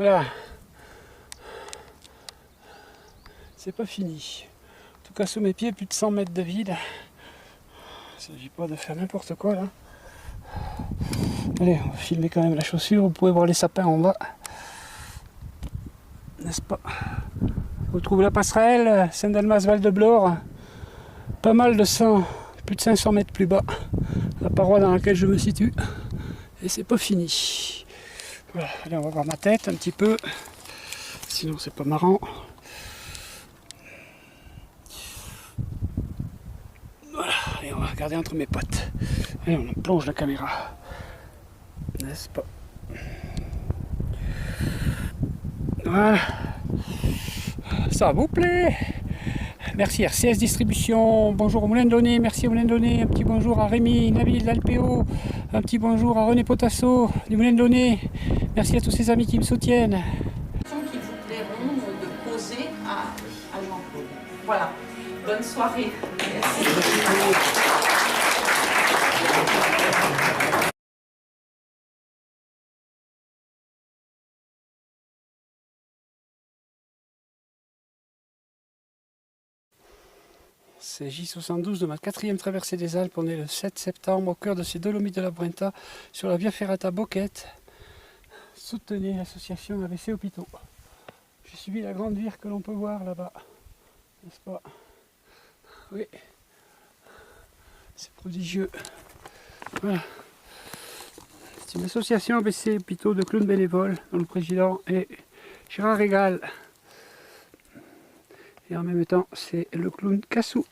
Voilà. C'est pas fini. En tout cas, sous mes pieds, plus de 100 mètres de vide. Il ne s'agit pas de faire n'importe quoi là. Allez, on va filmer quand même la chaussure. Vous pouvez voir les sapins en bas. N'est-ce pas? On retrouve la passerelle, Saint-Dalmas-Val-de-Blore. Pas mal de 100, plus de 500 mètres plus bas. La paroi dans laquelle je me situe. Et c'est pas fini. Voilà, allez, on va voir ma tête un petit peu. Sinon, c'est pas marrant. Voilà, allez, on va regarder entre mes potes. Allez, on plonge la caméra. N'est-ce pas? Voilà. Ça vous plaît? Merci RCS Distribution, bonjour au Moulin de Launay, merci au Moulin de Launay, un petit bonjour à Rémi Nabil d'Alpéo, un petit bonjour à René Potasso du Moulin de Launay, merci à tous ces amis qui me soutiennent. Qui vous plairont de poser à Jean-Claude. Voilà, bonne soirée. Merci. C'est J72 de ma 4e traversée des Alpes. On est le 7 septembre au cœur de ces Dolomites de la Brenta sur la Via Ferrata Boquete. Soutenez l'association AVC Hôpitaux. J'ai suivi la grande vire que l'on peut voir là-bas. N'est-ce pas? Oui. C'est prodigieux. Voilà. C'est une association AVC Hôpitaux de clowns bénévoles dont le président est Gérard Régal. Et en même temps, c'est le clown Cassou.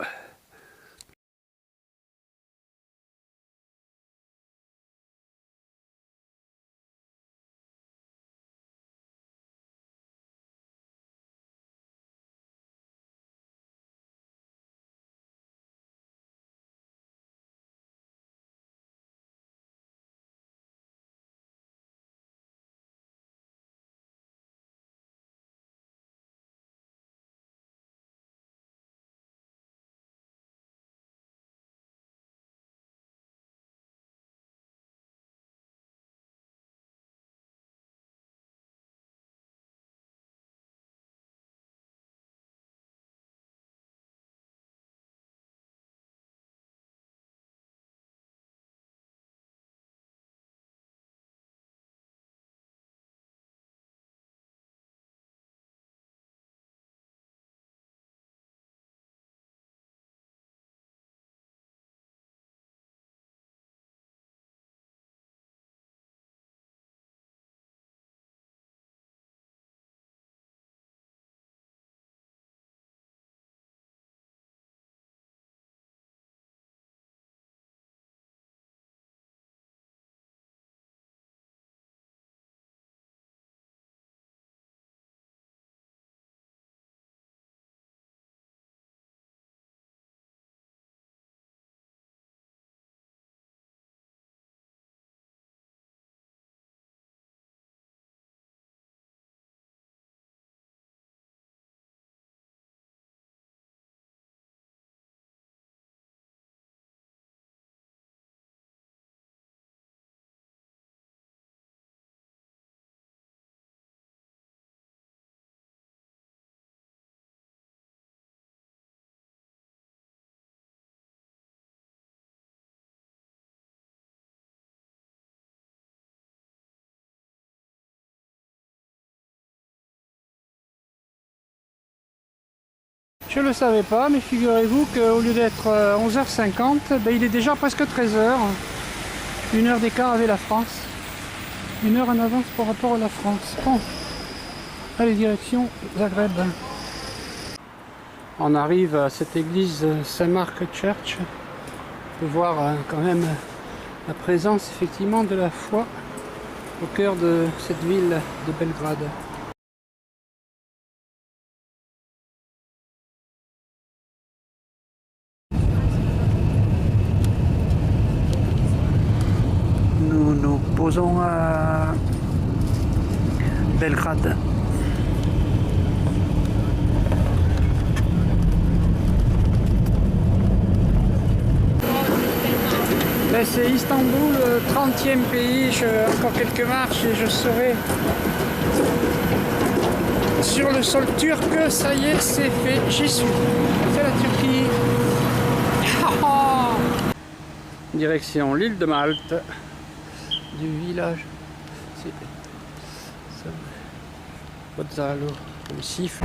Je ne le savais pas, mais figurez-vous qu'au lieu d'être 11h50, ben il est déjà presque 13h. Une heure d'écart avec la France. Une heure en avance par rapport à la France. Bon, allez, direction Zagreb. On arrive à cette église Saint-Marc Church. On peut voir quand même la présence effectivement de la foi au cœur de cette ville de Belgrade. Nous nous posons à Belgrade. C'est Istanbul, le 30e pays, encore quelques marches et je serai Sur le sol turc, ça y est, c'est fait, j'y suis. C'est la Turquie. Direction l'île de Malte, du village. C'est Pozzallo, le Sif.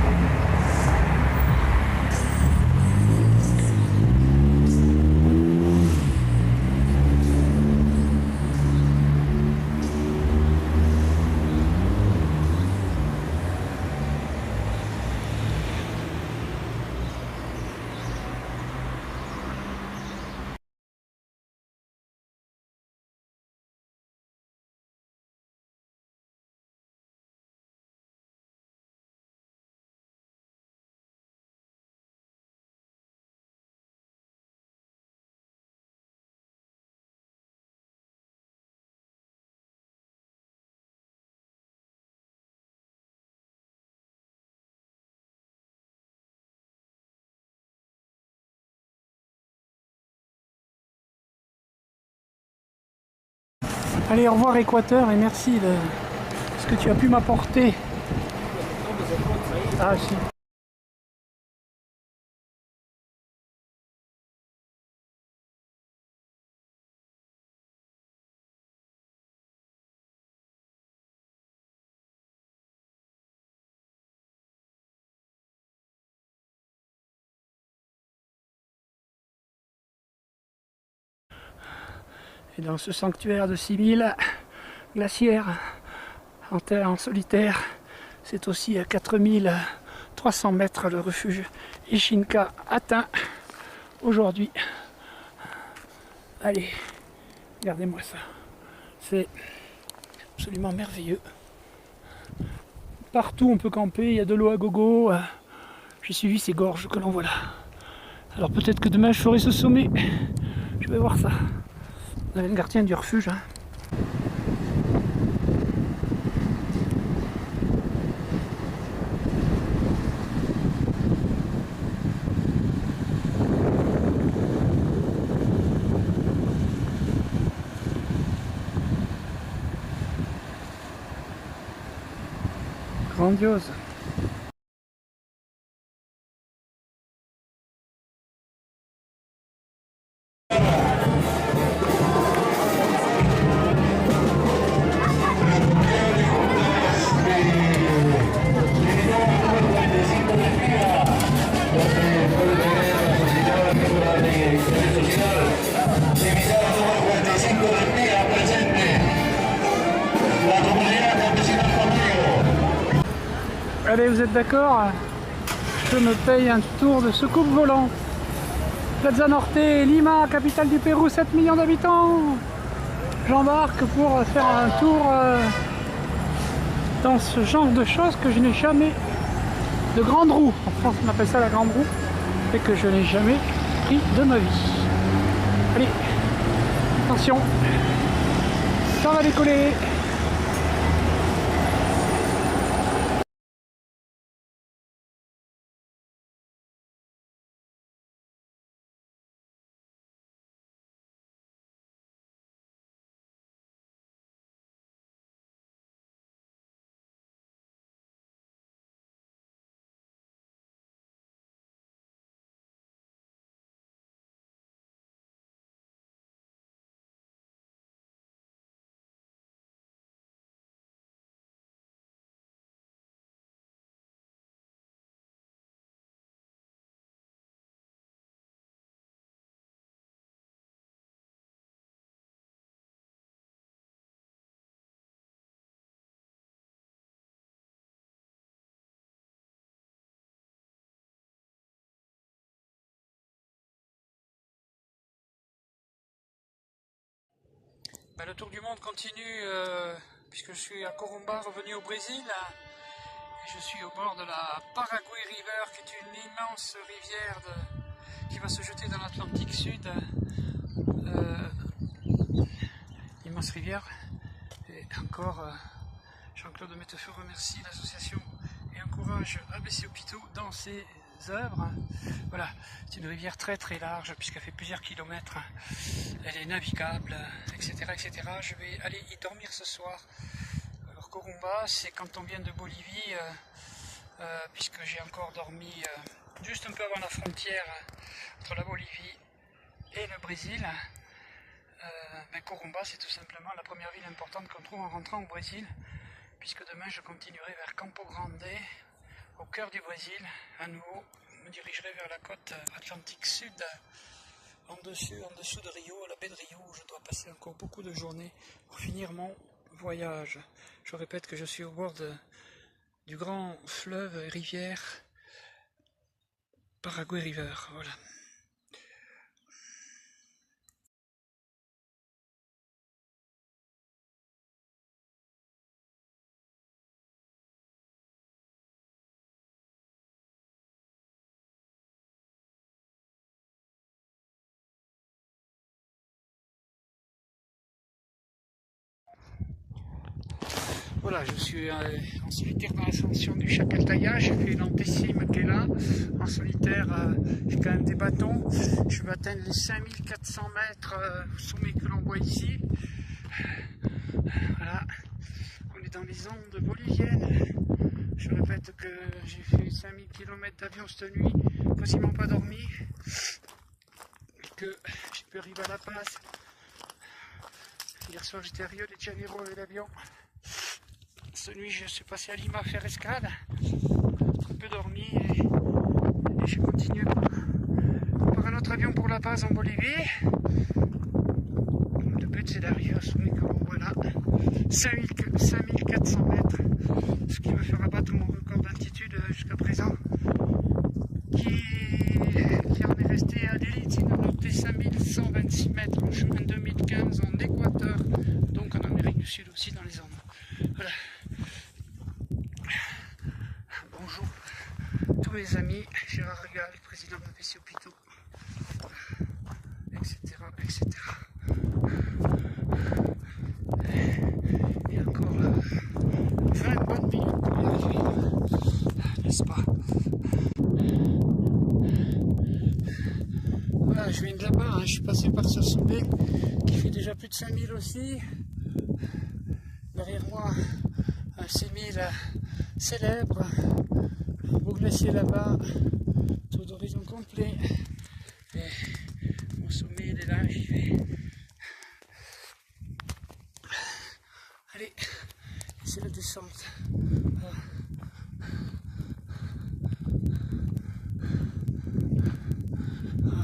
Allez, au revoir Équateur et merci de ce que tu as pu m'apporter. Ah si. Et dans ce sanctuaire de 6000 glaciaires en terre en solitaire, c'est aussi à 4300 mètres le refuge Ishinka atteint aujourd'hui. Allez, regardez-moi ça. C'est absolument merveilleux. Partout on peut camper, il y a de l'eau à gogo. J'ai suivi ces gorges que l'on voit là. Alors peut-être que demain je ferai ce sommet. Je vais voir ça. Vous avez le gardien du refuge. Hein. Grandiose. Allez, vous êtes d'accord? Je me paye un tour de soucoupe volant. Plaza Norte, Lima, capitale du Pérou, 7 millions d'habitants. J'embarque pour faire un tour dans ce genre de choses que je n'ai jamais... De grande roue. En France, on appelle ça la grande roue. Et que je n'ai jamais pris de ma vie. Allez, attention. Ça va décoller. Le tour du monde continue puisque je suis à Corumbá, revenu au Brésil. Et je suis au bord de la Paraguay River, qui est une immense rivière qui va se jeter dans l'Atlantique Sud. Immense rivière. Et encore, Jean-Claude Mettefeux remercie l'association et encourage ABC Hôpitaux dans ses œuvres. Voilà, c'est une rivière très très large puisqu'elle fait plusieurs kilomètres. Elle est navigable, etc., etc. Je vais aller y dormir ce soir. Alors Corumbá Corumbá, c'est quand on vient de Bolivie, puisque j'ai encore dormi juste un peu avant la frontière entre la Bolivie et le Brésil. Corumbá, c'est tout simplement la première ville importante qu'on trouve en rentrant au Brésil, puisque demain je continuerai vers Campo Grande, au cœur du Brésil. À nouveau, je me dirigerai vers la côte atlantique sud, en dessous de Rio, à la baie de Rio, où je dois passer encore beaucoup de journées pour finir mon voyage. Je répète que je suis au bord du grand fleuve et rivière Paraguay River. Voilà. Voilà, je suis en solitaire dans l'ascension du Chacaltaya. J'ai fait l'antécime qui est là. En solitaire, j'ai quand même des bâtons. Je vais atteindre les 5400 mètres sommet que l'on voit ici. Voilà, on est dans les ondes boliviennes. Je répète que j'ai fait 5000 km d'avion cette nuit, quasiment pas dormi. Et que j'ai pu arriver à La Paz. Hier soir j'étais à Rio de Janeiro avec l'avion. Cette nuit je suis passé à Lima faire escale, un peu dormi et je continue par un autre avion pour La Paz en Bolivie. Le but c'est d'arriver au sommet que l'on voit là, 5400 mètres, ce qui me fera battre mon record d'altitude jusqu'à présent, qui en est resté à l'élite. Il a monté 5126 mètres en juin 2015 en Équateur, donc en Amérique du Sud aussi dans les Andes. Voilà. Bonjour tous mes amis, Gérard Regal, président de la Hôpitaux, etc., etc. Et encore 20 bonnes minutes pour y arriver, n'est-ce pas? Voilà, je viens de là-bas, hein, je suis passé par ce sommet qui fait déjà plus de 5000 aussi. Derrière moi, un 6000 célèbre, un beau glacier là-bas, taux d'horizon complet. Et mon sommet il est là, j'y vais. Allez, c'est la descente. Voilà.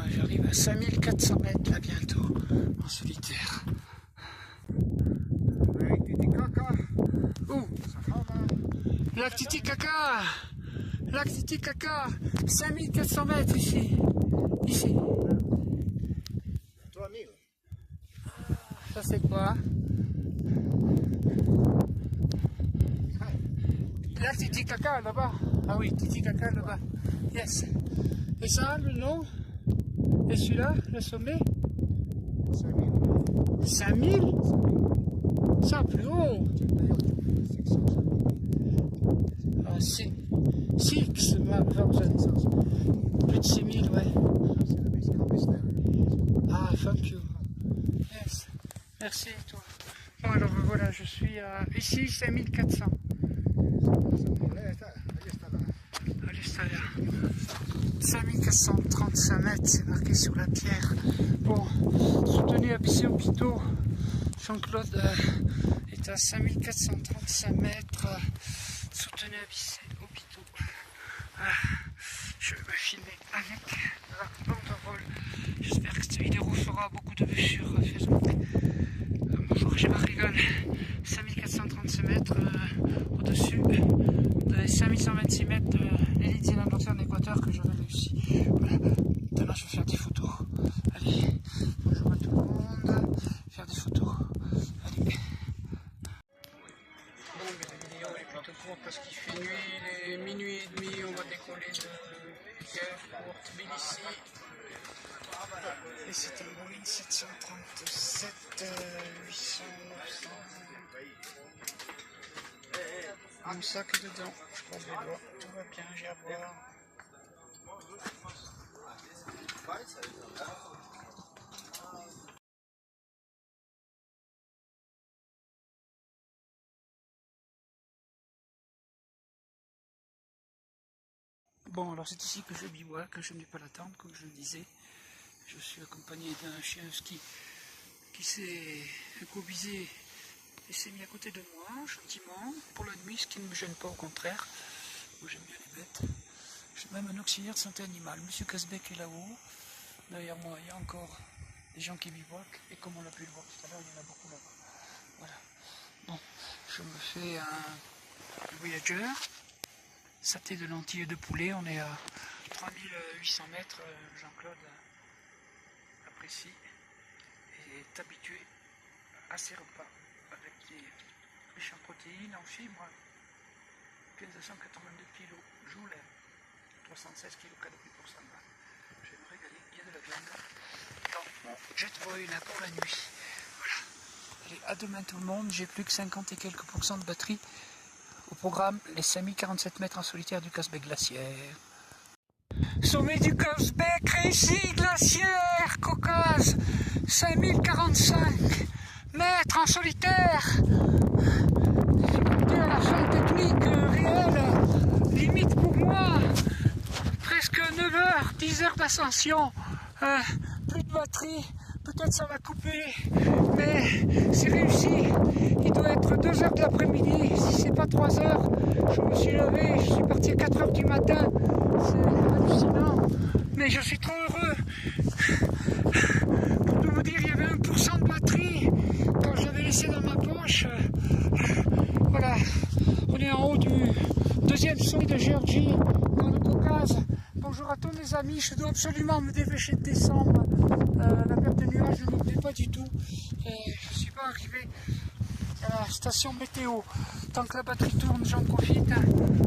J'arrive à 5400 mètres là bientôt, en solitaire. Où? Lac Titicaca! Lac Titicaca! 5400 mètres ici. Ici. 3000. Ça c'est quoi? Lac Titicaca là-bas. Ah oui, Titicaca là-bas. Yes. Et ça, le nom? Et celui-là, le sommet? 5000. 5000? Ça, plus haut. Ah, 6 plus de 6000, ouais. Ah, thank you. Yes. Merci, toi. Bon, alors voilà, je suis à ici 5400. Allez, c'est là. 5435 mètres, c'est marqué sur la pierre. Bon, soutenu à Hôpitaux. Jean-Claude est à 5435 mètres. Soutenu à Hôpitaux. Je vais me filmer avec la banderole. J'espère que cette vidéo fera beaucoup de vues sur Facebook. Bonjour, j'ai Marigol. 5435 mètres au-dessus des 5126 mètres de l'élite zélandaise en Équateur que j'avais réussi. Voilà. Maintenant je vais faire des photos. Allez, bonjour à tout le monde. Faire des photos. Allez. Bon, mais la vidéo est plutôt courte parce qu'il fait nuit, il est minuit et demi, on va décoller de Kiev pour Tbilissi. Et c'est un Boeing 737 800 900. Mon sac est dedans, je croise les doigts, tout va bien, j'ai à boire. Bon, alors c'est ici que je bivouac, que je n'ai pas l'attente, comme je le disais. Je suis accompagné d'un chien husky qui s'est incubisé et s'est mis à côté de moi, gentiment, pour la nuit, ce qui ne me gêne pas, au contraire. Moi j'aime bien les bêtes. J'ai même un auxiliaire de santé animale. Monsieur Casbec est là-haut. Derrière moi, il y a encore des gens qui bivouaquent. Et comme on a pu le voir tout à l'heure, il y en a beaucoup là-bas. Voilà. Bon, je me fais un Voyager. Saté de lentilles et de poulet. On est à 3800 mètres. Jean-Claude apprécie et est habitué à ces repas avec des riches en protéines, en fibres. 1582 kg joule, 316 kg calories pour 100 grammes. Je vais me régaler, il y a de la viande. Donc, mon Jetboil là pour la nuit. Voilà. Allez, à demain tout le monde. J'ai plus que 50 et quelques % de batterie. Au programme, les 5047 mètres en solitaire du Casbec glaciaire. Sommet du Casbec, réussi glaciaire, Caucase, 5045 mètres en solitaire. Difficulté à la fin technique réelle, limite pour moi, presque 9 heures, 10 heures d'ascension, plus de batterie, peut-être ça va couper, mais c'est réussi. Il doit être 2 heures de l'après-midi, si c'est pas 3 heures, je me suis levé, je suis parti à 4 heures du matin, c'est hallucinant, mais je suis trop heureux. Pour tout vous dire, il y avait 1% de batterie quand je l'avais laissé dans ma poche. Voilà, on est en haut du deuxième sommet de Géorgie, dans le Caucase. Bonjour à tous mes amis, je dois absolument me dépêcher de descendre. La perte de nuages ne me plaît pas du tout. Je ne suis pas arrivé à la station météo. Tant que la batterie tourne, j'en profite.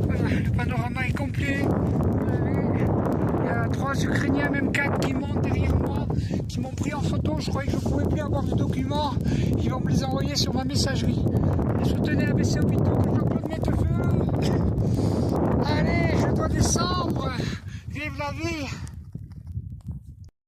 Voilà, le panorama est complet. Il y a 3 Ukrainiens, même 4 qui montent derrière moi, qui m'ont pris en photo. Je croyais que je ne pouvais plus avoir de documents. Ils vont me les envoyer sur ma messagerie. Je tenais à baisser au piton que Jean-Claude mette le feu. Allez, je dois descendre. Vive la vie!